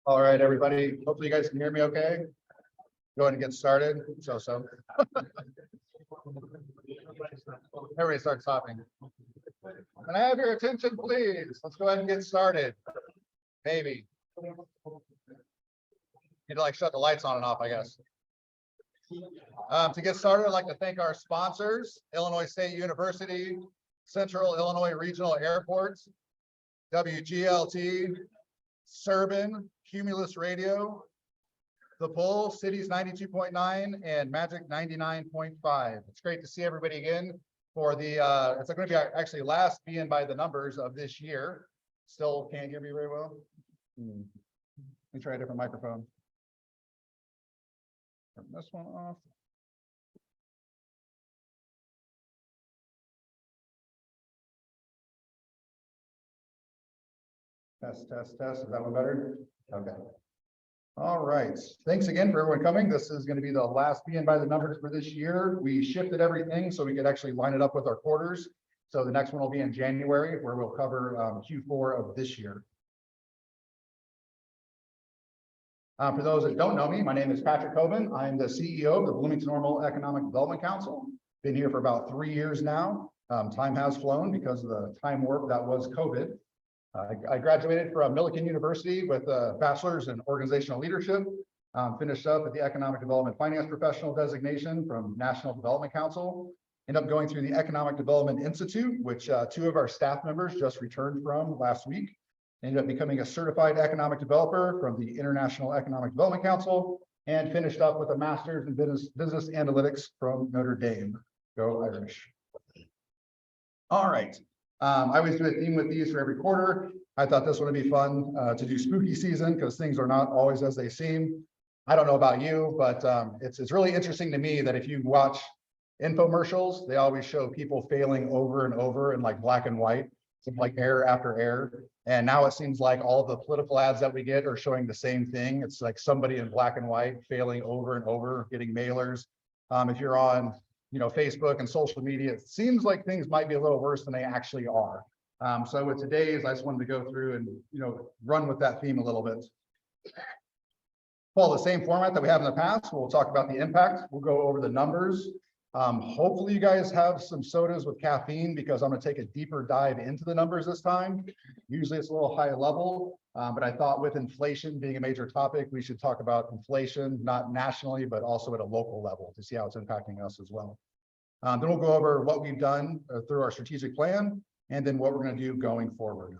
All right, everybody. Hopefully you guys can hear me okay. Go ahead and get started. So. Everybody starts talking. Can I have your attention, please? Let's go ahead and get started. Maybe. Need to like shut the lights on and off, I guess. To get started, I'd like to thank our sponsors, Illinois State University, Central Illinois Regional Airports, WGLT, Surbin, Cumulus Radio, The Bull, Cities 92.9, and Magic 99.5. It's great to see everybody again for the, it's going to be our actually last BN by the numbers of this year. Still can't hear me very well. Let me try a different microphone. Turn this one off. Test. Is that one better? Okay. All right. Thanks again for everyone coming. This is going to be the last BN by the numbers for this year. We shifted everything so we could actually line it up with our quarters. So the next one will be in January, where we'll cover Q4 of this year. For those that don't know me, my name is Patrick Hoban. I'm the CEO of the Bloomington-Normal Economic Development Council. Been here for about 3 years now. Time has flown because of the time warp that was COVID. I graduated from Millikan University with a bachelor's in organizational leadership. Finished up at the Economic Development Finance Professional designation from National Development Council. Ended up going through the Economic Development Institute, which 2 of our staff members just returned from last week. Ended up becoming a certified economic developer from the International Economic Development Council, and finished up with a master's in business analytics from Notre Dame. Go Irish. All right. I always do a theme with these for every quarter. I thought this one would be fun to do spooky season because things are not always as they seem. I don't know about you, but it's really interesting to me that if you watch infomercials, they always show people failing over and over in like black and white, like error after error. And now it seems like all the political ads that we get are showing the same thing. It's like somebody in black and white failing over and over, getting mailers. If you're on Facebook and social media, it seems like things might be a little worse than they actually are. So with today's, I just wanted to go through and run with that theme a little bit. Follow the same format that we have in the past. We'll talk about the impact. We'll go over the numbers. Hopefully you guys have some sodas with caffeine because I'm going to take a deeper dive into the numbers this time. Usually it's a little high level, but I thought with inflation being a major topic, we should talk about inflation, not nationally, but also at a local level to see how it's impacting us as well. Then we'll go over what we've done through our strategic plan, and then what we're going to do going forward.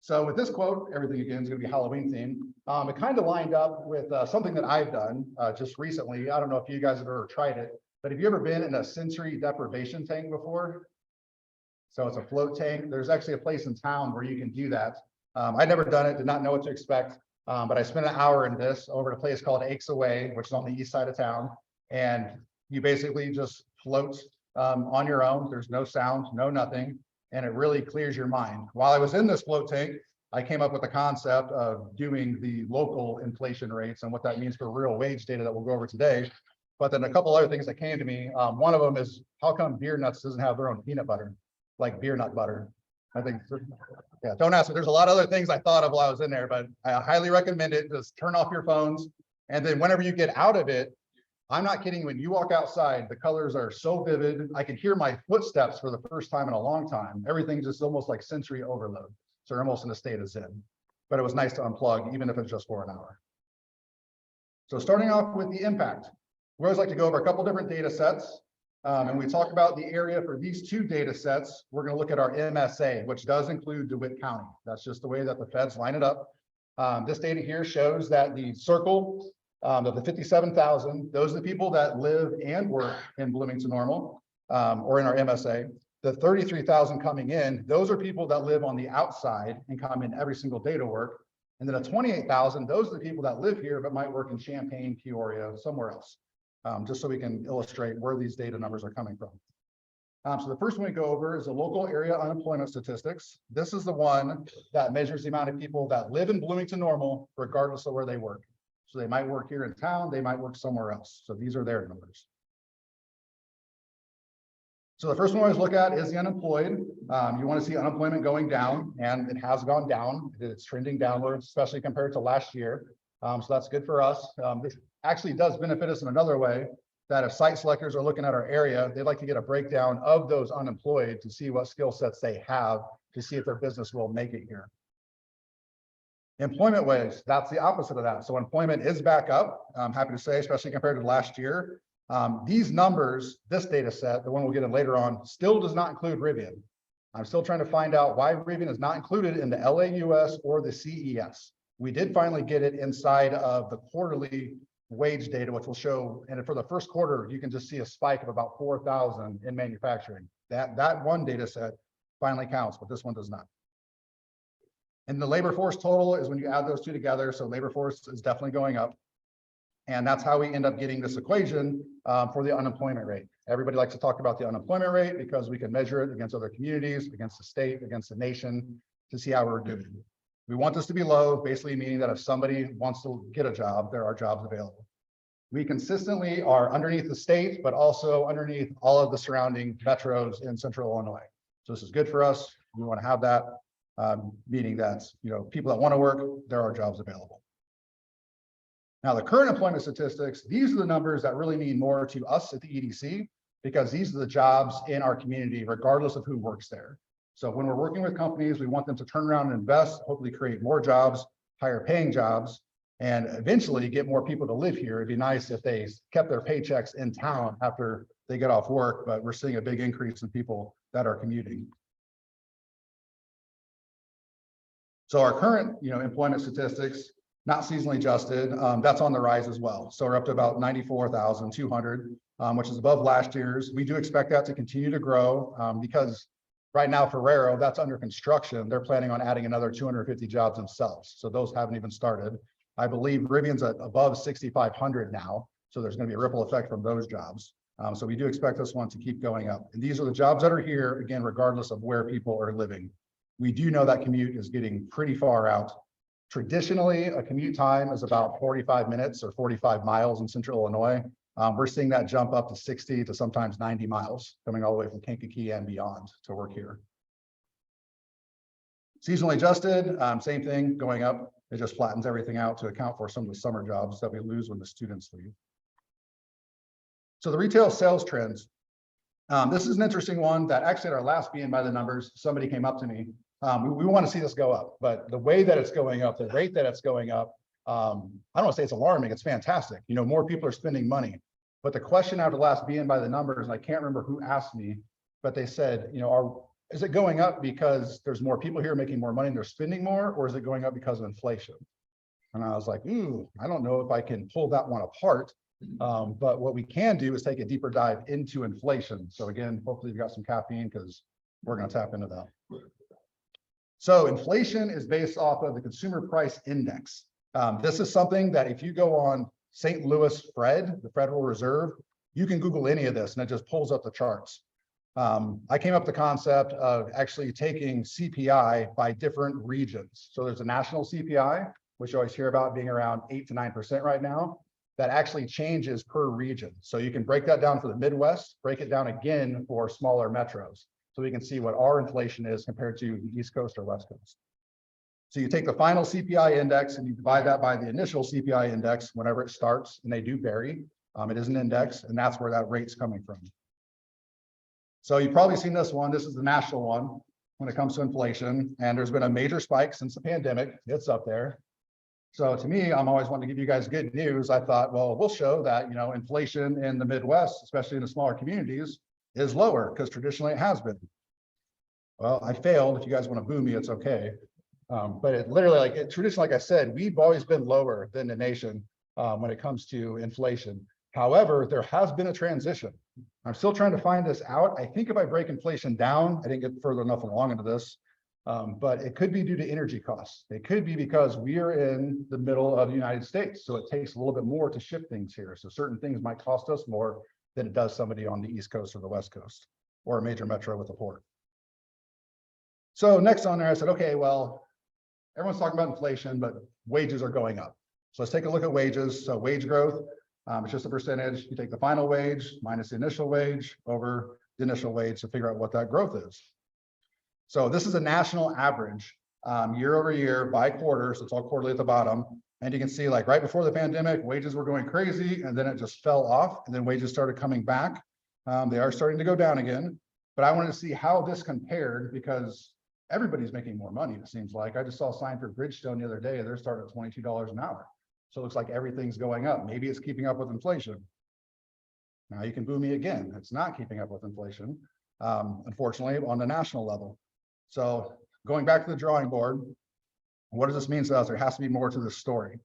So with this quote, everything again is going to be Halloween themed. It kind of lined up with something that I've done just recently. I don't know if you guys have ever tried it, but have you ever been in a sensory deprivation tank before? So it's a float tank. There's actually a place in town where you can do that. I'd never done it, did not know what to expect, but I spent an hour in this over at a place called Aches Away, which is on the east side of town. And you basically just float on your own. There's no sound, no nothing. And it really clears your mind. While I was in this float tank, I came up with the concept of doing the local inflation rates and what that means for real wage data that we'll go over today. But then a couple other things that came to me. One of them is, how come beer nuts doesn't have their own peanut butter, like beer nut butter? I think, yeah, don't ask me. There's a lot of other things I thought of while I was in there, but I highly recommend it. Just turn off your phones. And then whenever you get out of it, I'm not kidding. When you walk outside, the colors are so vivid. I can hear my footsteps for the first time in a long time. Everything's just almost like sensory overload. So we're almost in a state of zen. But it was nice to unplug, even if it's just for an hour. So starting off with the impact, we always like to go over a couple different data sets. And we talk about the area for these 2 data sets. We're going to look at our MSA, which does include DeWitt County. That's just the way that the feds line it up. This data here shows that the circle of the 57,000, those are the people that live and work in Bloomington-Normal or in our MSA. The 33,000 coming in, those are people that live on the outside and come in every single day to work. And then the 28,000, those are the people that live here but might work in Champaign, Peoria, somewhere else, just so we can illustrate where these data numbers are coming from. So the first one we go over is the local area unemployment statistics. This is the one that measures the amount of people that live in Bloomington-Normal regardless of where they work. So they might work here in town, they might work somewhere else. So these are their numbers. So the first one we always look at is the unemployed. You want to see unemployment going down, and it has gone down. It's trending downward, especially compared to last year. So that's good for us. This actually does benefit us in another way, that if site selectors are looking at our area, they'd like to get a breakdown of those unemployed to see what skill sets they have, to see if their business will make it here. Employment wage, that's the opposite of that. So employment is back up, I'm happy to say, especially compared to last year. These numbers, this data set, the one we'll get in later on, still does not include Rivian. I'm still trying to find out why Rivian is not included in the LAUS or the CES. We did finally get it inside of the quarterly wage data, which will show, and for the first quarter, you can just see a spike of about 4,000 in manufacturing. That one data set finally counts, but this one does not. And the labor force total is when you add those two together. So labor force is definitely going up. And that's how we end up getting this equation for the unemployment rate. Everybody likes to talk about the unemployment rate because we can measure it against other communities, against the state, against the nation, to see how we're doing. We want this to be low, basically meaning that if somebody wants to get a job, there are jobs available. We consistently are underneath the state, but also underneath all of the surrounding metros in Central Illinois. So this is good for us. We want to have that, meaning that, people that want to work, there are jobs available. Now, the current employment statistics, these are the numbers that really mean more to us at the EDC, because these are the jobs in our community, regardless of who works there. So when we're working with companies, we want them to turn around and invest, hopefully create more jobs, higher paying jobs, and eventually get more people to live here. It'd be nice if they kept their paychecks in town after they get off work, but we're seeing a big increase in people that are commuting. So our current, employment statistics, not seasonally adjusted, that's on the rise as well. So we're up to about 94,200, which is above last year's. We do expect that to continue to grow because right now, Ferrero, that's under construction. They're planning on adding another 250 jobs themselves. So those haven't even started. I believe Rivian's at above 6,500 now. So there's going to be a ripple effect from those jobs. So we do expect this one to keep going up. And these are the jobs that are here, again, regardless of where people are living. We do know that commute is getting pretty far out. Traditionally, a commute time is about 45 minutes or 45 miles in Central Illinois. We're seeing that jump up to 60 to sometimes 90 miles, coming all the way from Kankakee and beyond to work here. Seasonally adjusted, same thing, going up. It just flattens everything out to account for some of the summer jobs that we lose when the students leave. So the retail sales trends. This is an interesting one that actually at our last BN by the numbers, somebody came up to me. We want to see this go up, but the way that it's going up, the rate that it's going up, I don't want to say it's alarming, it's fantastic. More people are spending money. But the question after the last BN by the numbers, and I can't remember who asked me, but they said, is it going up because there's more people here making more money and they're spending more, or is it going up because of inflation? And I was like, I don't know if I can pull that one apart. But what we can do is take a deeper dive into inflation. So again, hopefully you've got some caffeine because we're going to tap into that. So inflation is based off of the consumer price index. This is something that if you go on St. Louis Fed, the Federal Reserve, you can Google any of this and it just pulls up the charts. I came up with the concept of actually taking CPI by different regions. So there's a national CPI, which you always hear about being around 8 to 9% right now, that actually changes per region. So you can break that down for the Midwest, break it down again for smaller metros. So we can see what our inflation is compared to the East Coast or West Coast. So you take the final CPI index and you divide that by the initial CPI index whenever it starts, and they do vary. It is an index, and that's where that rate's coming from. So you've probably seen this one. This is the national one when it comes to inflation, and there's been a major spike since the pandemic. It's up there. So to me, I'm always wanting to give you guys good news. I thought, well, we'll show that, inflation in the Midwest, especially in the smaller communities, is lower because traditionally it has been. Well, I failed. If you guys want to boo me, it's okay. But it literally, traditionally, like I said, we've always been lower than the nation when it comes to inflation. However, there has been a transition. I'm still trying to find this out. I think if I break inflation down, I didn't get further enough along into this, but it could be due to energy costs. It could be because we are in the middle of the United States. So it takes a little bit more to ship things here. So certain things might cost us more than it does somebody on the East Coast or the West Coast or a major metro with a port. So next on there, I said, okay, well, everyone's talking about inflation, but wages are going up. So let's take a look at wages. So wage growth, it's just a percentage. You take the final wage minus the initial wage over the initial wage to figure out what that growth is. So this is a national average year over year by quarter. So it's all quarterly at the bottom. And you can see like right before the pandemic, wages were going crazy and then it just fell off and then wages started coming back. They are starting to go down again, but I wanted to see how this compared because everybody's making more money, it seems like. I just saw a sign for Bridgestone the other day. They're starting at $22 an hour. So it looks like everything's going up. Maybe it's keeping up with inflation. Now you can boo me again. It's not keeping up with inflation, unfortunately, on the national level. So going back to the drawing board, what does this mean to us? There has to be more to this story.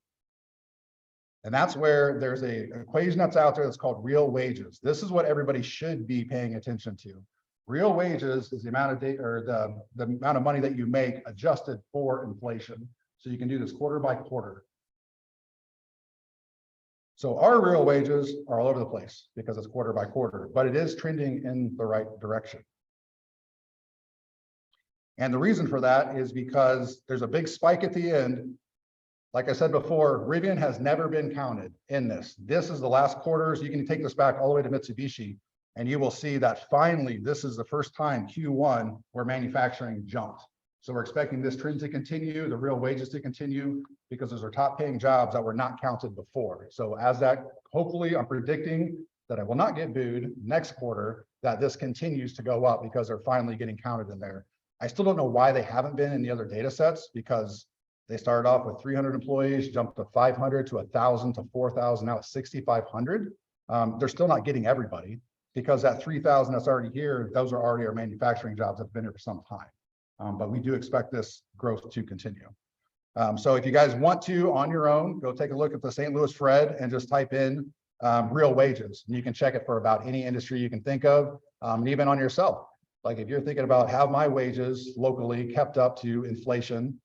And that's where there's an equation that's out there that's called real wages. This is what everybody should be paying attention to. Real wages is the amount of the amount of money that you make adjusted for inflation. So you can do this quarter by quarter. So our real wages are all over the place because it's quarter by quarter, but it is trending in the right direction. And the reason for that is because there's a big spike at the end. Like I said before, Rivian has never been counted in this. This is the last quarters. You can take this back all the way to Mitsubishi, and you will see that finally, this is the first time Q1 where manufacturing jumped. So we're expecting this trend to continue, the real wages to continue, because those are top paying jobs that were not counted before. So as that, hopefully I'm predicting that I will not get booed next quarter, that this continues to go up because they're finally getting counted in there. I still don't know why they haven't been in the other data sets, because they started off with 300 employees, jumped to 500 to 1,000 to 4,000, now it's 6,500. They're still not getting everybody because that 3,000 that's already here, those are already our manufacturing jobs that have been here for some time. But we do expect this growth to continue. So if you guys want to, on your own, go take a look at the St. Louis Fred and just type in real wages. And you can check it for about any industry you can think of, and even on yourself. Like if you're thinking about have my wages locally kept up to inflation,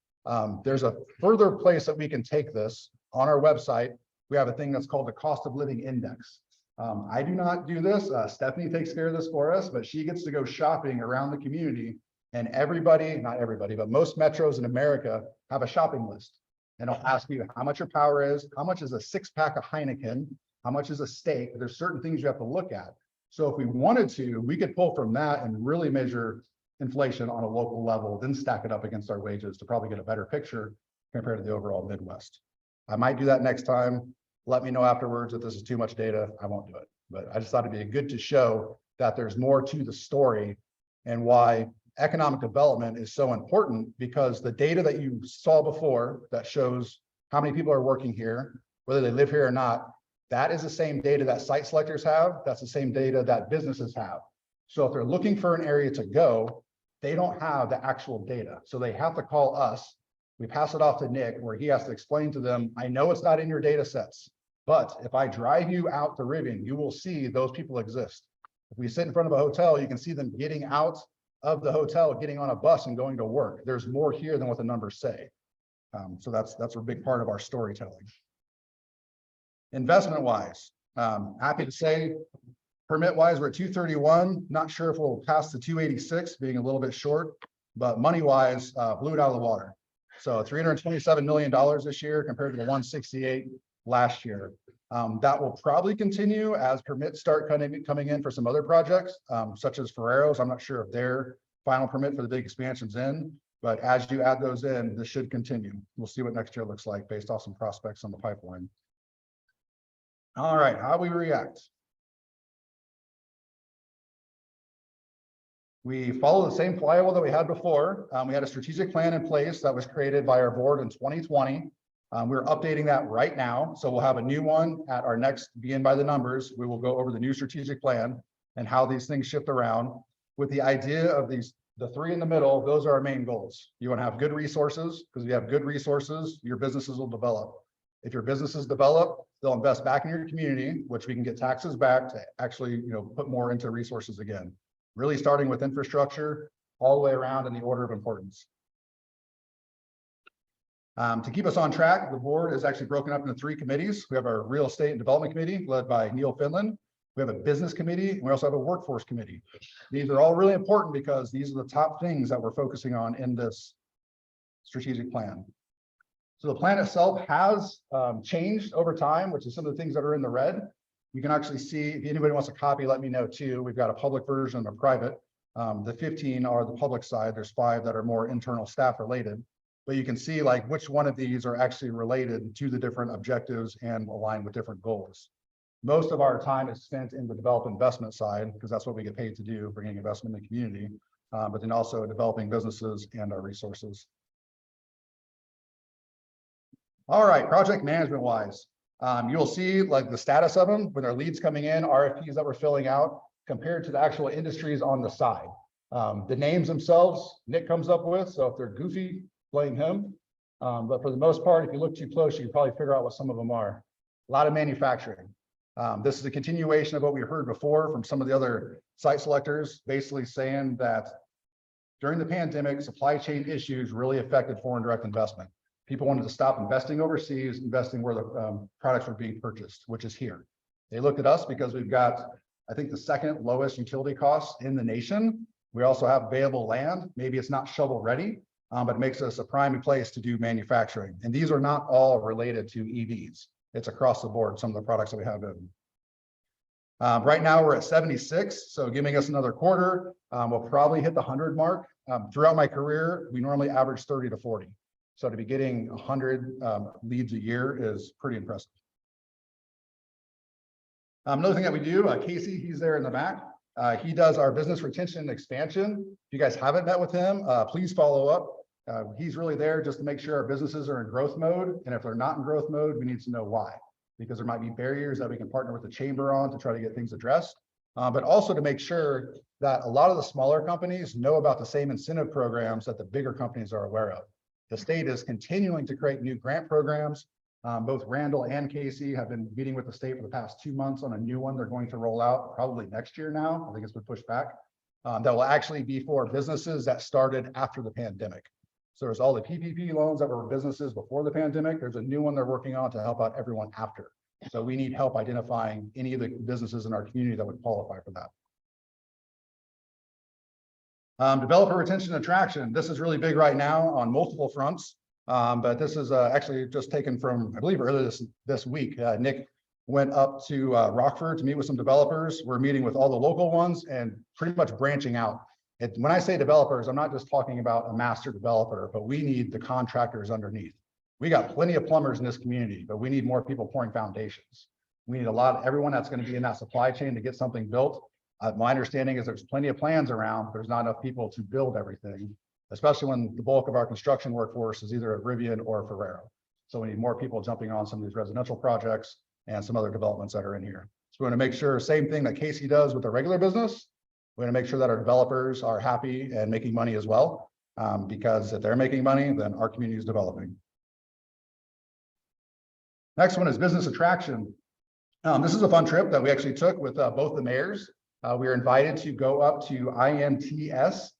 there's a further place that we can take this. On our website, we have a thing that's called the cost of living index. I do not do this. Stephanie takes care of this for us, but she gets to go shopping around the community, and everybody, not everybody, but most metros in America have a shopping list. And it'll ask you how much your power is, how much is a 6-pack of Heineken, how much is a steak. There's certain things you have to look at. So if we wanted to, we could pull from that and really measure inflation on a local level, then stack it up against our wages to probably get a better picture compared to the overall Midwest. I might do that next time. Let me know afterwards if this is too much data. I won't do it. But I just thought it'd be good to show that there's more to the story and why economic development is so important, because the data that you saw before that shows how many people are working here, whether they live here or not, that is the same data that site selectors have. That's the same data that businesses have. So if they're looking for an area to go, they don't have the actual data. So they have to call us. We pass it off to Nick, where he has to explain to them, I know it's not in your data sets, but if I drive you out to Rivian, you will see those people exist. If we sit in front of a hotel, you can see them getting out of the hotel, getting on a bus and going to work. There's more here than what the numbers say. So that's a big part of our storytelling. Investment-wise, happy to say, permit-wise, we're at 231. Not sure if we'll pass the 286, being a little bit short, but money-wise, blew it out of the water. So $327 million this year compared to the 168 last year. That will probably continue as permits start coming in for some other projects, such as Ferrero's. I'm not sure if their final permit for the big expansion's in, but as you add those in, this should continue. We'll see what next year looks like based off some prospects on the pipeline. All right, how we react. We follow the same flywheel that we had before. We had a strategic plan in place that was created by our board in 2020. We're updating that right now. So we'll have a new one at our next BN by the numbers. We will go over the new strategic plan and how these things shift around, with the idea of the three in the middle. Those are our main goals. You want to have good resources, because if you have good resources, your businesses will develop. If your businesses develop, they'll invest back in your community, which we can get taxes back to actually, put more into resources again. Really starting with infrastructure all the way around in the order of importance. To keep us on track, the board is actually broken up into 3 committees. We have our real estate and development committee led by Neil Finland. We have a business committee, and we also have a workforce committee. These are all really important because these are the top things that we're focusing on in this strategic plan. So the plan itself has changed over time, which is some of the things that are in the red. You can actually see, if anybody wants a copy, let me know too. We've got a public version and a private. The 15 are the public side. There's 5 that are more internal staff related. But you can see like which one of these are actually related to the different objectives and align with different goals. Most of our time is spent in the develop investment side because that's what we get paid to do, bringing investment in the community, but then also developing businesses and our resources. All right, project management wise, you'll see like the status of them when their leads coming in, RFPs that we're filling out compared to the actual industries on the side. The names themselves, Nick comes up with, so if they're goofy, blame him. But for the most part, if you look too close, you can probably figure out what some of them are. A lot of manufacturing. This is a continuation of what we heard before from some of the other site selectors, basically saying that during the pandemic, supply chain issues really affected foreign direct investment. People wanted to stop investing overseas, investing where the products were being purchased, which is here. They looked at us because we've got, I think, the second lowest utility costs in the nation. We also have available land. Maybe it's not shovel ready, but it makes us a prime place to do manufacturing. And these are not all related to EVs. It's across the board, some of the products that we have in. Right now we're at 76, so giving us another quarter, we'll probably hit the 100 mark. Throughout my career, we normally average 30 to 40. So to be getting 100 leads a year is pretty impressive. Another thing that we do, Casey, he's there in the back. He does our business retention and expansion. If you guys haven't met with him, please follow up. He's really there just to make sure our businesses are in growth mode. And if they're not in growth mode, we need to know why, because there might be barriers that we can partner with the chamber on to try to get things addressed. But also to make sure that a lot of the smaller companies know about the same incentive programs that the bigger companies are aware of. The state is continuing to create new grant programs. Both Randall and Casey have been meeting with the state for the past 2 months on a new one they're going to roll out probably next year now. I think it's been pushed back. That will actually be for businesses that started after the pandemic. So there's all the PPP loans that were businesses before the pandemic. There's a new one they're working on to help out everyone after. So we need help identifying any of the businesses in our community that would qualify for that. Developer retention and attraction. This is really big right now on multiple fronts. But this is actually just taken from, I believe, earlier this week. Nick went up to Rockford to meet with some developers. We're meeting with all the local ones and pretty much branching out. When I say developers, I'm not just talking about a master developer, but we need the contractors underneath. We got plenty of plumbers in this community, but we need more people pouring foundations. We need everyone that's going to be in that supply chain to get something built. My understanding is there's plenty of plans around, but there's not enough people to build everything, especially when the bulk of our construction workforce is either at Rivian or Ferrero. So we need more people jumping on some of these residential projects and some other developments that are in here. So we want to make sure, same thing that Casey does with the regular business, we want to make sure that our developers are happy and making money as well, because if they're making money, then our community is developing. Next one is business attraction. This is a fun trip that we actually took with both the mayors. We were invited to go up to IMTS,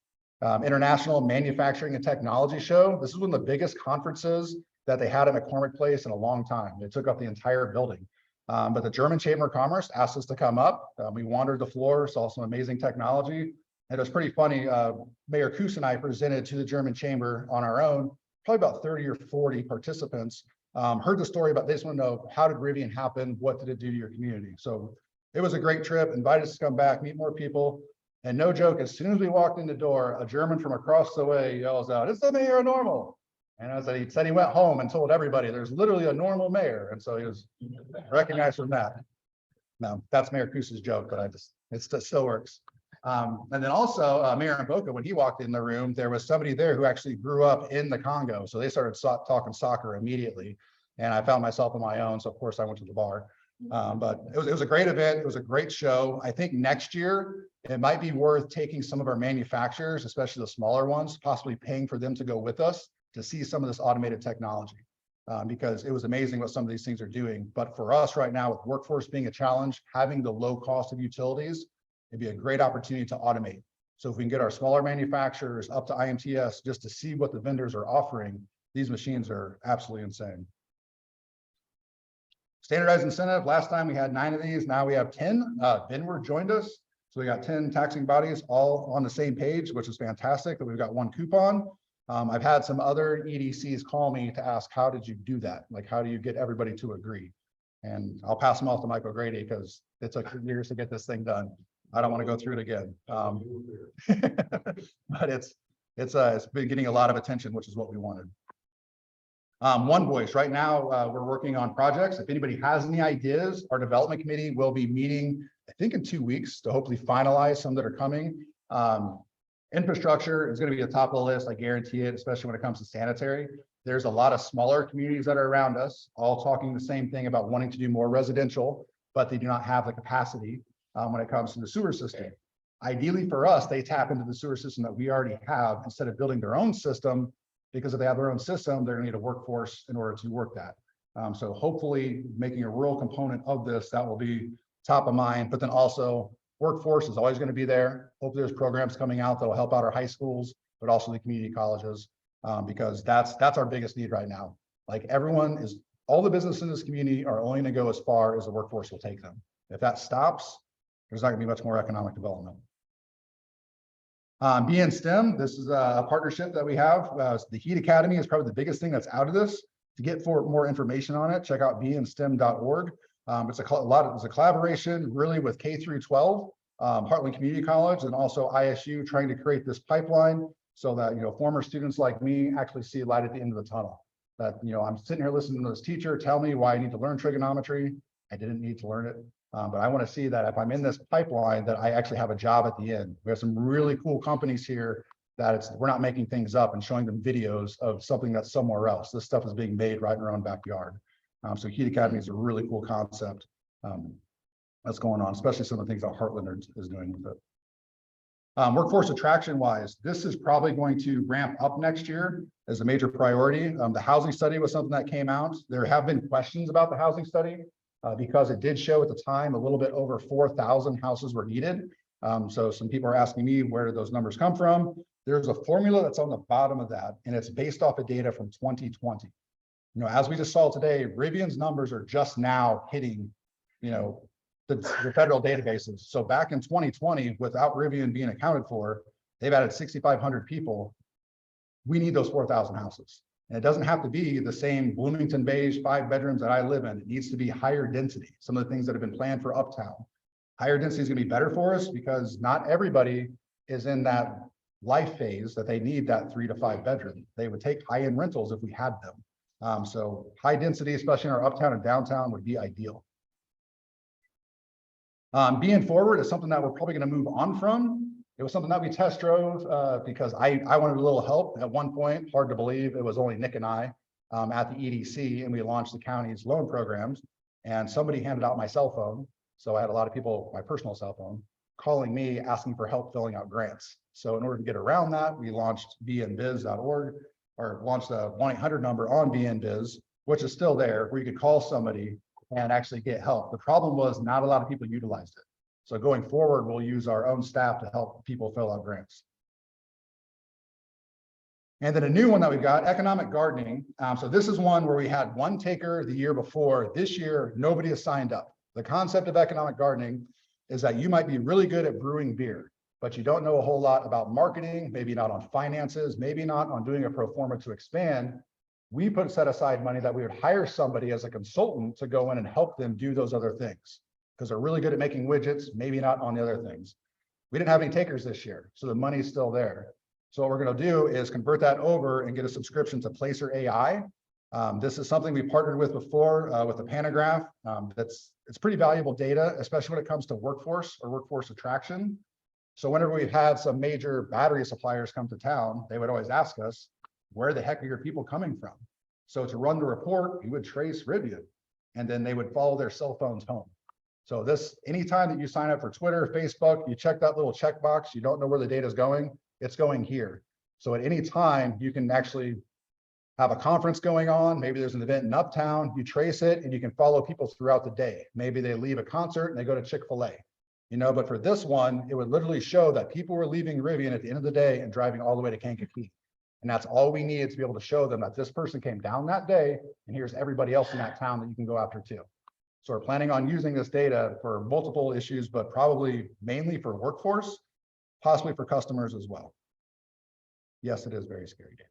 International Manufacturing and Technology Show. This is one of the biggest conferences that they had at McCormick Place in a long time. They took up the entire building. But the German Chamber of Commerce asked us to come up. We wandered the floor, saw some amazing technology. And it was pretty funny. Mayor Koos and I presented to the German Chamber on our own, probably about 30 or 40 participants. Heard the story about, they just want to know, how did Rivian happen? What did it do to your community? So it was a great trip, invited us to come back, meet more people. And no joke, as soon as we walked in the door, a German from across the way yells out, "It's the mayor of Normal." And he said he went home and told everybody there's literally a Normal mayor. And so he was recognized from that. Now, that's Mayor Koos's joke, but it still works. And then also Mayor Mboka, when he walked in the room, there was somebody there who actually grew up in the Congo. So they started talking soccer immediately. And I found myself on my own. So of course I went to the bar. But it was a great event. It was a great show. I think next year, it might be worth taking some of our manufacturers, especially the smaller ones, possibly paying for them to go with us to see some of this automated technology, because it was amazing what some of these things are doing. But for us right now, with workforce being a challenge, having the low cost of utilities, it'd be a great opportunity to automate. So if we can get our smaller manufacturers up to IMTS just to see what the vendors are offering, these machines are absolutely insane. Standardized incentive, last time we had 9 of these, now we have 10. Benward joined us. So we got 10 taxing bodies all on the same page, which is fantastic that we've got one coupon. I've had some other EDCs call me to ask, how did you do that? Like, how do you get everybody to agree? And I'll pass them off to Michael Grady because it took years to get this thing done. I don't want to go through it again. But it's been getting a lot of attention, which is what we wanted. One Voice, right now, we're working on projects. If anybody has any ideas, our development committee will be meeting, I think in 2 weeks, to hopefully finalize some that are coming. Infrastructure is going to be at the top of the list. I guarantee it, especially when it comes to sanitary. There's a lot of smaller communities that are around us, all talking the same thing about wanting to do more residential, but they do not have the capacity when it comes to the sewer system. Ideally for us, they tap into the sewer system that we already have instead of building their own system, because if they have their own system, they're going to need a workforce in order to work that. So hopefully making a rural component of this, that will be top of mind, but then also workforce is always going to be there. Hopefully there's programs coming out that will help out our high schools, but also the community colleges, because that's our biggest need right now. Like all the businesses in this community are only going to go as far as the workforce will take them. If that stops, there's not going to be much more economic development. BN STEM, this is a partnership that we have. The Heat Academy is probably the biggest thing that's out of this. To get more information on it, check out bnstem.org. It's a collaboration really with K through 12, Heartland Community College, and also ISU, trying to create this pipeline so that former students like me actually see light at the end of the tunnel. That I'm sitting here listening to this teacher tell me why I need to learn trigonometry. I didn't need to learn it. But I want to see that if I'm in this pipeline, that I actually have a job at the end. We have some really cool companies here that we're not making things up and showing them videos of something that's somewhere else. This stuff is being made right in our own backyard. So Heat Academy is a really cool concept that's going on, especially some of the things that Heartland is doing with it. Workforce attraction wise, this is probably going to ramp up next year as a major priority. The housing study was something that came out. There have been questions about the housing study. Because it did show at the time a little bit over 4,000 houses were needed. So some people are asking me, where did those numbers come from? There's a formula that's on the bottom of that, and it's based off of data from 2020. As we just saw today, Rivian's numbers are just now hitting, the federal databases. So back in 2020, without Rivian being accounted for, they've added 6,500 people. We need those 4,000 houses. And it doesn't have to be the same Bloomington beige 5 bedrooms that I live in. It needs to be higher density. Some of the things that have been planned for Uptown. Higher density is going to be better for us because not everybody is in that life phase that they need that 3 to 5 bedroom. They would take high-end rentals if we had them. So high density, especially in our Uptown and downtown, would be ideal. Being forward is something that we're probably going to move on from. It was something that we test drove because I wanted a little help at one point. Hard to believe it was only Nick and I at the EDC, and we launched the county's loan programs. And somebody handed out my cell phone, so I had a lot of people, my personal cell phone, calling me asking for help filling out grants. So in order to get around that, we launched bnbiz.org, or launched a 1-800 number on BNBiz, which is still there, where you could call somebody and actually get help. The problem was not a lot of people utilized it. So going forward, we'll use our own staff to help people fill out grants. And then a new one that we've got, economic gardening. So this is one where we had one taker the year before. This year, nobody has signed up. The concept of economic gardening is that you might be really good at brewing beer, but you don't know a whole lot about marketing, maybe not on finances, maybe not on doing a pro forma to expand. We set aside money that we would hire somebody as a consultant to go in and help them do those other things, because they're really good at making widgets, maybe not on the other things. We didn't have any takers this year, so the money's still there. So what we're going to do is convert that over and get a subscription to Placer AI. This is something we partnered with before with the Pantograph. It's pretty valuable data, especially when it comes to workforce or workforce attraction. So whenever we've had some major battery suppliers come to town, they would always ask us, where the heck are your people coming from? So to run the report, we would trace Rivian, and then they would follow their cell phones home. So this, anytime that you sign up for Twitter, Facebook, you check that little checkbox, you don't know where the data is going, it's going here. So at any time, you can actually have a conference going on. Maybe there's an event in Uptown, you trace it, and you can follow people throughout the day. Maybe they leave a concert and they go to Chick-fil-A. But for this one, it would literally show that people were leaving Rivian at the end of the day and driving all the way to Kankakee. And that's all we needed to be able to show them that this person came down that day, and here's everybody else in that town that you can go after too. So we're planning on using this data for multiple issues, but probably mainly for workforce, possibly for customers as well. Yes, it is very scary data.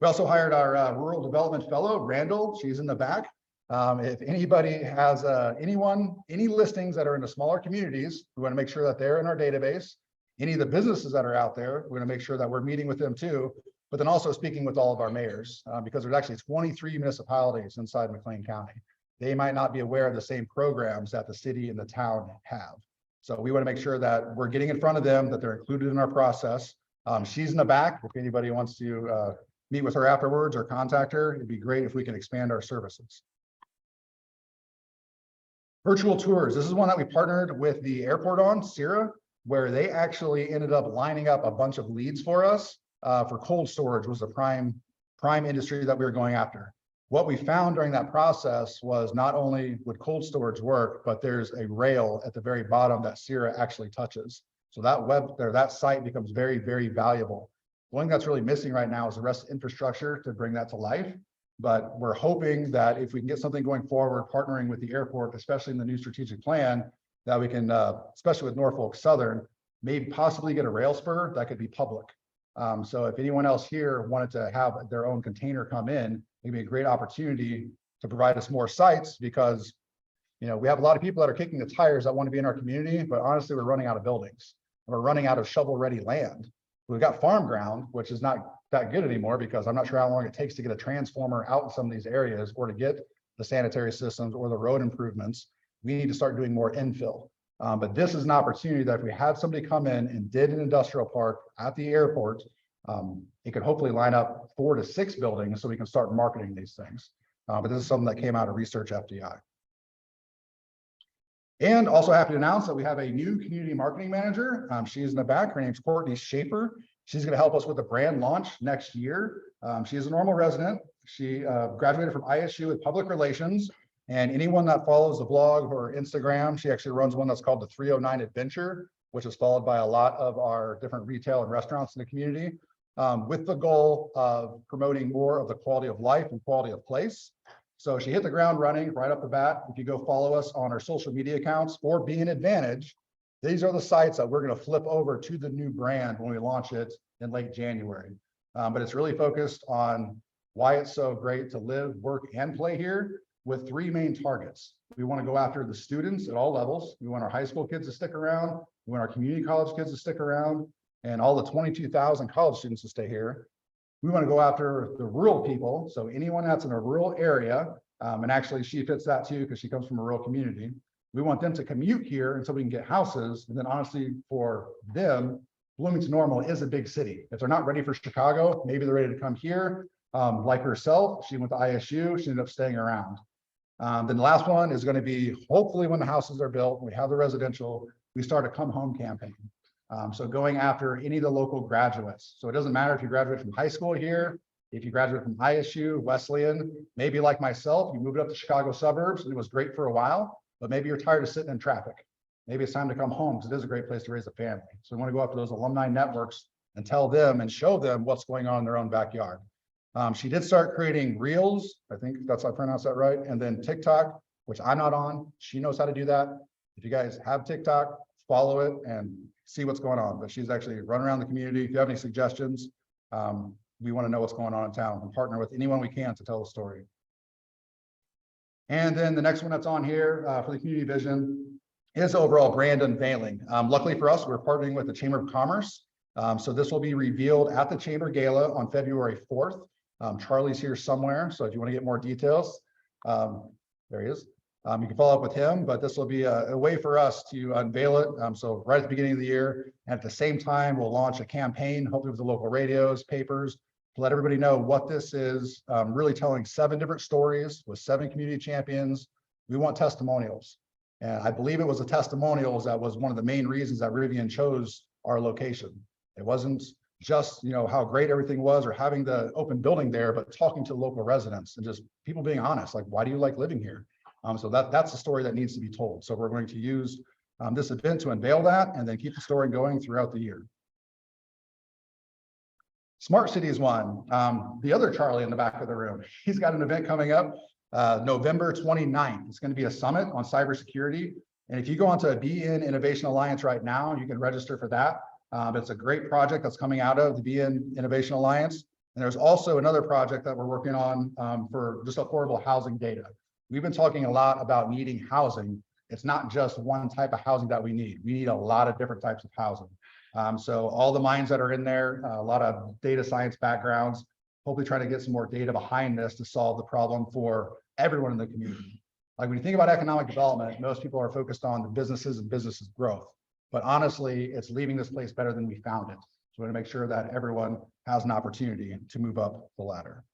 We also hired our rural development fellow, Randall. She's in the back. If anybody has any listings that are in the smaller communities, we want to make sure that they're in our database. Any of the businesses that are out there, we're going to make sure that we're meeting with them too, but then also speaking with all of our mayors, because there's actually 23 municipalities inside McLean County. They might not be aware of the same programs that the city and the town have. So we want to make sure that we're getting in front of them, that they're included in our process. She's in the back. If anybody wants to meet with her afterwards or contact her, it'd be great if we can expand our services. Virtual tours. This is one that we partnered with the airport on, Sierra, where they actually ended up lining up a bunch of leads for us for cold storage was the prime industry that we were going after. What we found during that process was not only would cold storage work, but there's a rail at the very bottom that Sierra actually touches. So that site becomes very, very valuable. The one thing that's really missing right now is the rest of the infrastructure to bring that to life. But we're hoping that if we can get something going forward, partnering with the airport, especially in the new strategic plan, that we can, especially with Norfolk Southern, maybe possibly get a rail spur that could be public. So if anyone else here wanted to have their own container come in, it'd be a great opportunity to provide us more sites, because we have a lot of people that are kicking the tires that want to be in our community, but honestly, we're running out of buildings. We're running out of shovel-ready land. We've got farm ground, which is not that good anymore, because I'm not sure how long it takes to get a transformer out in some of these areas, or to get the sanitary systems or the road improvements. We need to start doing more infill. But this is an opportunity that if we had somebody come in and did an industrial park at the airport, it could hopefully line up 4 to 6 buildings so we can start marketing these things. But this is something that came out of Research FDI. And also happy to announce that we have a new community marketing manager. She's in the back. Her name's Courtney Schaefer. She's going to help us with the brand launch next year. She is a Normal resident. She graduated from ISU with public relations. And anyone that follows the blog or Instagram, she actually runs one that's called the 309 Adventure, which is followed by a lot of our different retail and restaurants in the community, with the goal of promoting more of the quality of life and quality of place. So she hit the ground running right off the bat. If you go follow us on our social media accounts or Be an Advantage, these are the sites that we're going to flip over to the new brand when we launch it in late January. But it's really focused on why it's so great to live, work, and play here, with 3 main targets. We want to go after the students at all levels. We want our high school kids to stick around. We want our community college kids to stick around, and all the 22,000 college students to stay here. We want to go after the rural people. So anyone that's in a rural area, and actually she fits that too, because she comes from a rural community. We want them to commute here until we can get houses. And then honestly, for them, Bloomington-Normal is a big city. If they're not ready for Chicago, maybe they're ready to come here. Like herself, she went to ISU, she ended up staying around. Then the last one is going to be, hopefully when the houses are built, we have the residential, we start a come home campaign. So going after any of the local graduates. So it doesn't matter if you graduate from high school here, if you graduate from ISU, Wesleyan, maybe like myself, you moved up to Chicago suburbs and it was great for a while, but maybe you're tired of sitting in traffic. Maybe it's time to come home, because it is a great place to raise a family. So we want to go after those alumni networks and tell them and show them what's going on in their own backyard. She did start creating reels. I think that's how I pronounce that right. And then TikTok, which I'm not on. She knows how to do that. If you guys have TikTok, follow it and see what's going on. But she's actually running around the community. If you have any suggestions, we want to know what's going on in town and partner with anyone we can to tell the story. And then the next one that's on here for the community vision is overall brand unveiling. Luckily for us, we're partnering with the Chamber of Commerce. So this will be revealed at the Chamber Gala on February 4th. Charlie's here somewhere, so if you want to get more details, there he is. You can follow up with him, but this will be a way for us to unveil it. So right at the beginning of the year, and at the same time, we'll launch a campaign, hopefully with the local radios, papers, to let everybody know what this is. Really telling 7 different stories with 7 community champions. We want testimonials. And I believe it was the testimonials that was one of the main reasons that Rivian chose our location. It wasn't just how great everything was or having the open building there, but talking to local residents and just people being honest, like, why do you like living here? So that's the story that needs to be told. So we're going to use this event to unveil that and then keep the story going throughout the year. Smart Cities one, the other Charlie in the back of the room, he's got an event coming up November 29th. It's going to be a summit on cybersecurity. And if you go onto BN Innovation Alliance right now, you can register for that. It's a great project that's coming out of the BN Innovation Alliance. And there's also another project that we're working on for just affordable housing data. We've been talking a lot about needing housing. It's not just one type of housing that we need. We need a lot of different types of housing. So all the minds that are in there, a lot of data science backgrounds, hopefully trying to get some more data behind this to solve the problem for everyone in the community. Like when you think about economic development, most people are focused on the businesses and businesses growth. But honestly, it's leaving this place better than we found it. So we want to make sure that everyone has an opportunity to move up the ladder.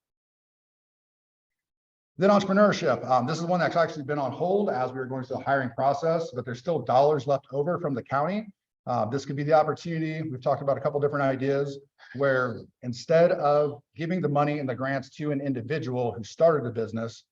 Then entrepreneurship. This is one that's actually been on hold as we were going through the hiring process, but there's still dollars left over from the county. This could be the opportunity. We've talked about a couple different ideas where instead of giving the money and the grants to an individual who started a business,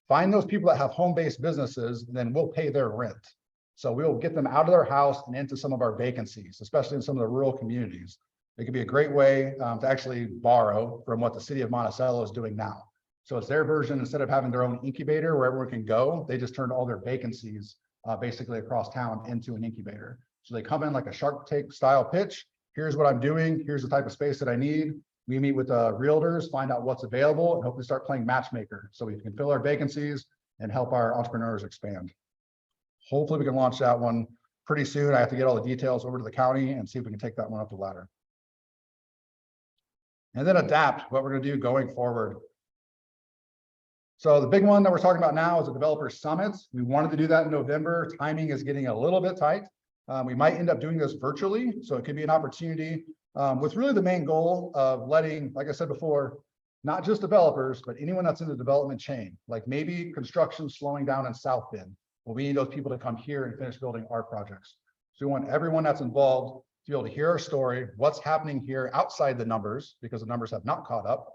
find those people that have home-based businesses, and then we'll pay their rent. So we'll get them out of their house and into some of our vacancies, especially in some of the rural communities. It could be a great way to actually borrow from what the city of Monticello is doing now. So it's their version. Instead of having their own incubator where everyone can go, they just turned all their vacancies basically across town into an incubator. So they come in like a Shark Tank style pitch. Here's what I'm doing. Here's the type of space that I need. We meet with realtors, find out what's available, and hopefully start playing matchmaker so we can fill our vacancies and help our entrepreneurs expand. Hopefully we can launch that one pretty soon. I have to get all the details over to the county and see if we can take that one up the ladder. And then adapt, what we're going to do going forward. So the big one that we're talking about now is a developer summit. We wanted to do that in November. Timing is getting a little bit tight. We might end up doing this virtually. So it could be an opportunity with really the main goal of letting, like I said before, not just developers, but anyone that's in the development chain, like maybe construction slowing down in South Bend. Well, we need those people to come here and finish building our projects. So we want everyone that's involved to be able to hear our story, what's happening here outside the numbers, because the numbers have not caught up.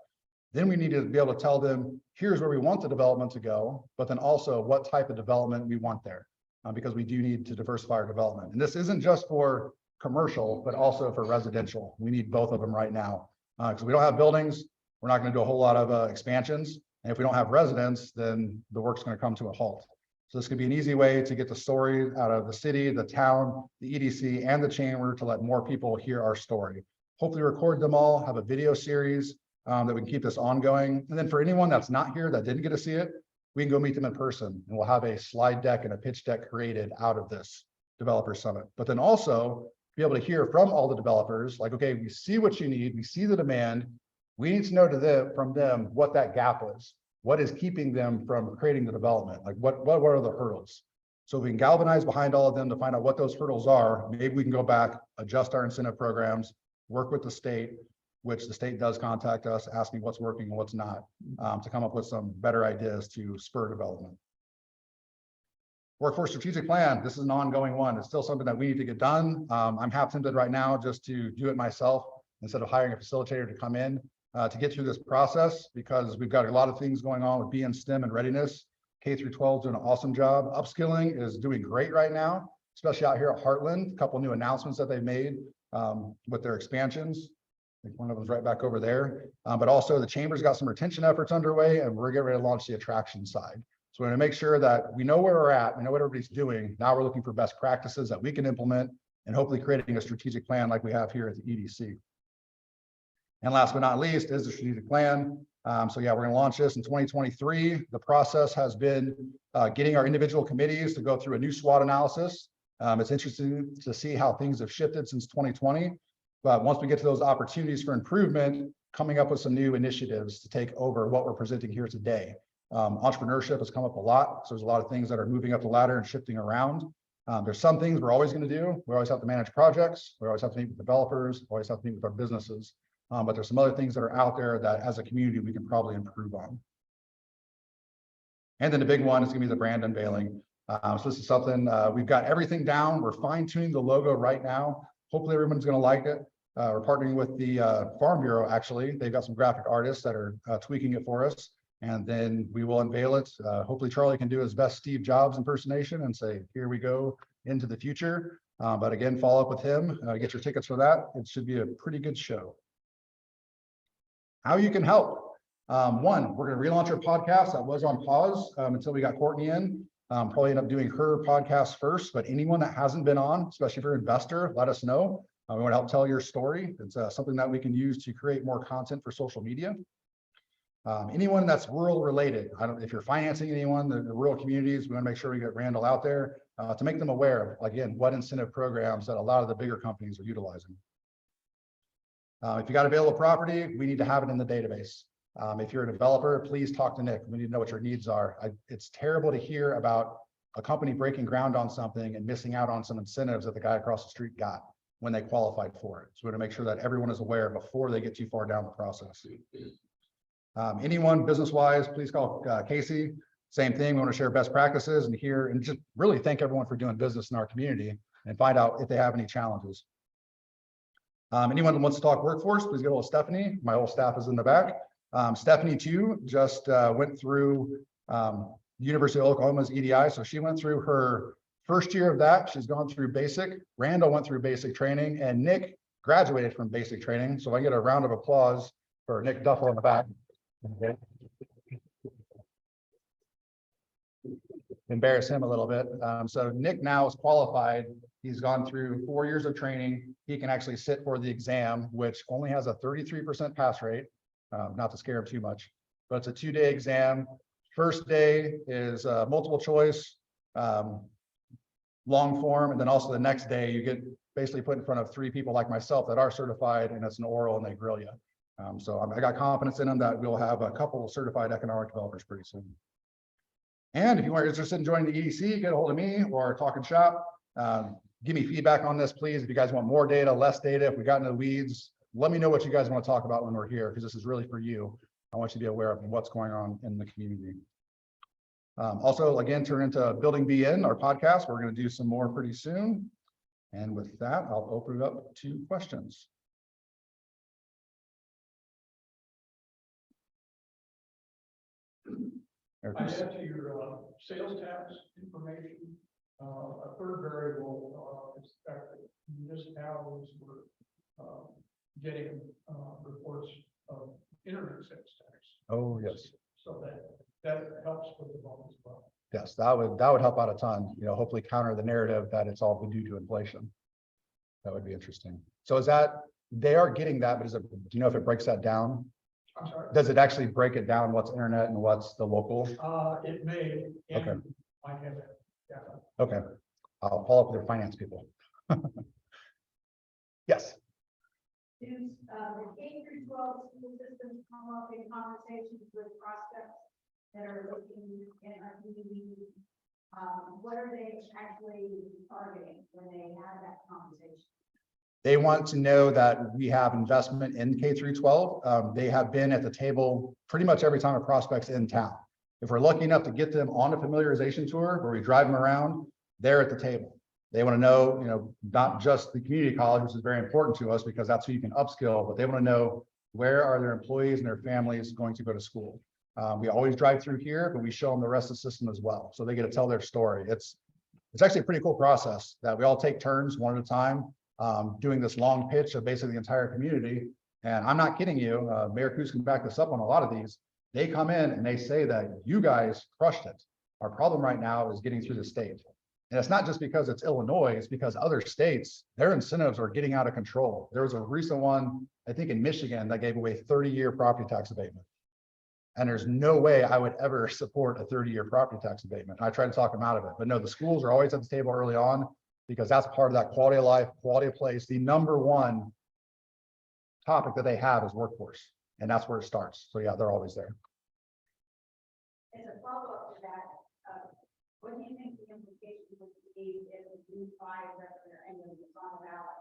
Then we need to be able to tell them, here's where we want the development to go, but then also what type of development we want there, because we do need to diversify our development. And this isn't just for commercial, but also for residential. We need both of them right now. Because we don't have buildings, we're not going to do a whole lot of expansions. And if we don't have residents, then the work's going to come to a halt. So this could be an easy way to get the story out of the city, the town, the EDC, and the chamber to let more people hear our story. Hopefully record them all, have a video series that we can keep this ongoing. And then for anyone that's not here that didn't get to see it, we can go meet them in person, and we'll have a slide deck and a pitch deck created out of this developer summit. But then also be able to hear from all the developers, like, okay, we see what you need, we see the demand. We need to know from them what that gap is. What is keeping them from creating the development? Like what are the hurdles? So we can galvanize behind all of them to find out what those hurdles are. Maybe we can go back, adjust our incentive programs, work with the state, which the state does contact us, asking what's working and what's not, to come up with some better ideas to spur development. Workforce strategic plan. This is an ongoing one. It's still something that we need to get done. I'm half tempted right now just to do it myself instead of hiring a facilitator to come in to get through this process, because we've got a lot of things going on with BN STEM and readiness. K through 12 is doing an awesome job. Upskilling is doing great right now, especially out here at Heartland. A couple new announcements that they've made with their expansions. I think one of them's right back over there. But also the chamber's got some retention efforts underway, and we're getting ready to launch the attraction side. So we're going to make sure that we know where we're at, we know what everybody's doing. Now we're looking for best practices that we can implement, and hopefully creating a strategic plan like we have here at the EDC. And last but not least is the strategic plan. So yeah, we're going to launch this in 2023. The process has been getting our individual committees to go through a new SWOT analysis. It's interesting to see how things have shifted since 2020. But once we get to those opportunities for improvement, coming up with some new initiatives to take over what we're presenting here today. Entrepreneurship has come up a lot. So there's a lot of things that are moving up the ladder and shifting around. There's some things we're always going to do. We always have to manage projects. We always have to meet with developers. Always have to meet with our businesses. But there's some other things that are out there that as a community, we can probably improve on. And then the big one is going to be the brand unveiling. So this is something we've got everything down. We're fine tuning the logo right now. Hopefully everyone's going to like it. We're partnering with the Farm Bureau, actually. They've got some graphic artists that are tweaking it for us. And then we will unveil it. Hopefully Charlie can do his best Steve Jobs impersonation and say, here we go into the future. But again, follow up with him, get your tickets for that. It should be a pretty good show. How you can help. One, we're going to relaunch our podcast that was on pause until we got Courtney in. Probably end up doing her podcast first, but anyone that hasn't been on, especially if you're an investor, let us know. We want to help tell your story. It's something that we can use to create more content for social media. Anyone that's rural related, if you're financing anyone, the rural communities, we want to make sure we get Randall out there to make them aware of, again, what incentive programs that a lot of the bigger companies are utilizing. If you got available property, we need to have it in the database. If you're a developer, please talk to Nick. We need to know what your needs are. It's terrible to hear about a company breaking ground on something and missing out on some incentives that the guy across the street got when they qualified for it. So we want to make sure that everyone is aware before they get too far down the process. Anyone business-wise, please call Casey. Same thing. We want to share best practices and hear and just really thank everyone for doing business in our community and find out if they have any challenges. Anyone that wants to talk workforce, please get a hold of Stephanie. My whole staff is in the back. Stephanie too just went through University of Oklahoma's EDI. So she went through her first year of that. She's gone through basic. Randall went through basic training and Nick graduated from basic training. So I get a round of applause for Nick Duffel in the back. Okay. Embarrass him a little bit. So Nick now is qualified. He's gone through 4 years of training. He can actually sit for the exam, which only has a 33% pass rate. Not to scare him too much, but it's a 2-day exam. First day is multiple choice, long form, and then also the next day you get basically put in front of 3 people like myself that are certified, and it's an oral and they grill you. So I got confidence in them that we'll have a couple of certified economic developers pretty soon. And if you are interested in joining the EDC, get a hold of me or talking shop. Give me feedback on this, please. If you guys want more data, less data, if we got into the weeds, let me know what you guys want to talk about when we're here, because this is really for you. I want you to be aware of what's going on in the community. Also, again, turn into Building BN, our podcast. We're going to do some more pretty soon. And with that, I'll open it up to questions. I add to your sales tax information, a third variable is the fact that municipalities were getting reports of internet sales tax. Oh, yes. So that helps with the bump as well. Yes, that would help out a ton. You know, hopefully counter the narrative that it's all due to inflation. That would be interesting. So is that they are getting that, but do you know if it breaks that down? I'm sorry. Does it actually break it down what's internet and what's the local? It may. Okay. I have it. Yeah. Okay. I'll follow up with their finance people. Yes. Do the K-12 school systems come up in conversations with prospects that are looking in our community? What are they actually targeting when they have that conversation? They want to know that we have investment in K-12. They have been at the table pretty much every time a prospect's in town. If we're lucky enough to get them on a familiarization tour where we drive them around, they're at the table. They want to know, you know, not just the community college, which is very important to us because that's who you can upskill, but they want to know where are their employees and their families going to go to school. We always drive through here, but we show them the rest of the system as well. So they get to tell their story. It's actually a pretty cool process that we all take turns one at a time. Doing this long pitch of basically the entire community. And I'm not kidding you, Mayor Coos can back this up on a lot of these. They come in and they say that you guys crushed it. Our problem right now is getting through the state. And it's not just because it's Illinois, it's because other states, their incentives are getting out of control. There was a recent one, I think in Michigan, that gave away 30-year property tax abatement. And there's no way I would ever support a 30-year property tax abatement. I tried to talk them out of it, but no, the schools are always at the table early on, because that's part of that quality of life, quality of place. The #1 topic that they have is workforce, and that's where it starts. So yeah, they're always there. As a follow-up to that, what do you think the implications would be if the new 5 referendum is on the ballot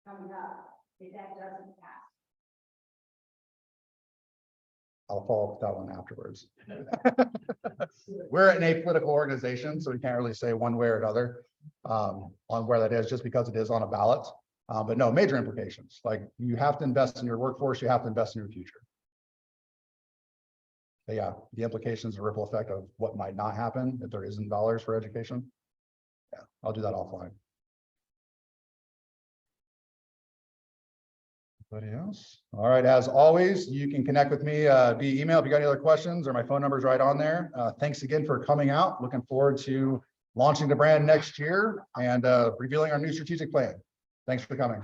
coming up, if that doesn't pass? I'll follow up with that one afterwards. We're an apolitical organization, so we can't really say one way or another on where that is, just because it is on a ballot. But no, major implications. Like, you have to invest in your workforce, you have to invest in your future. But yeah, the implications, the ripple effect of what might not happen if there isn't dollars for education. Yeah, I'll do that offline. Anybody else? All right, as always, you can connect with me via email if you got any other questions, or my phone number is right on there. Thanks again for coming out. Looking forward to launching the brand next year and revealing our new strategic plan. Thanks for coming.